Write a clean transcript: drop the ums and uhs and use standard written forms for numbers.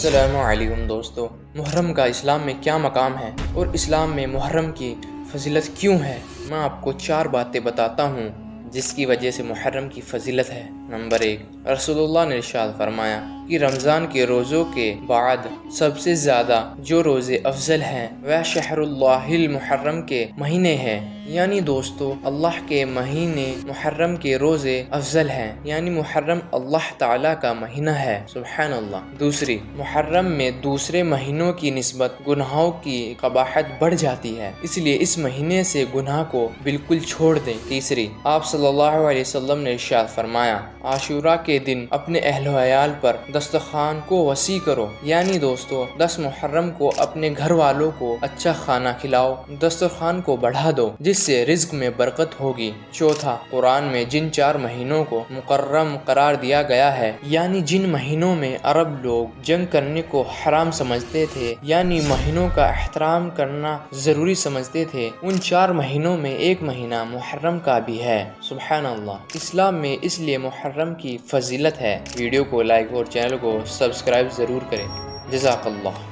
السلام علیکم دوستو، محرم کا اسلام میں کیا مقام ہے اور اسلام میں محرم کی فضیلت کیوں ہے؟ میں آپ کو 4 باتیں بتاتا ہوں جس کی وجہ سے محرم کی فضیلت ہے۔ نمبر 1، رسول اللہ نے ارشاد فرمایا کہ رمضان کے روزوں کے بعد سب سے زیادہ جو روزے افضل ہیں وہ شہر اللہ المحرم کے مہینے ہیں، یعنی دوستو اللہ کے مہینے محرم کے روزے افضل ہیں، یعنی محرم اللہ تعالیٰ کا مہینہ ہے، سبحان اللہ۔ دوسری، محرم میں دوسرے مہینوں کی نسبت گناہوں کی قباحت بڑھ جاتی ہے، اس لیے اس مہینے سے گناہ کو بالکل چھوڑ دیں۔ تیسری، آپ صلی اللہ علیہ وسلم نے ارشاد فرمایا عاشورہ کے دن اپنے اہل و عیال پر دسترخوان کو وسیع کرو، یعنی دوستو 10 محرم کو اپنے گھر والوں کو اچھا کھانا کھلاؤ، دسترخوان کو بڑھا دو جس سے رزق میں برکت ہوگی۔ چوتھا، قرآن میں جن 4 مہینوں کو مکرم قرار دیا گیا ہے، یعنی جن مہینوں میں عرب لوگ جنگ کرنے کو حرام سمجھتے تھے، یعنی مہینوں کا احترام کرنا ضروری سمجھتے تھے، ان 4 مہینوں میں ایک مہینہ محرم کا بھی ہے، سبحان اللہ۔ اسلام میں اس لیے محرم کی فضیلت ہے۔ ویڈیو کو لائک اور چینل کو سبسکرائب ضرور کریں۔ جزاک اللہ۔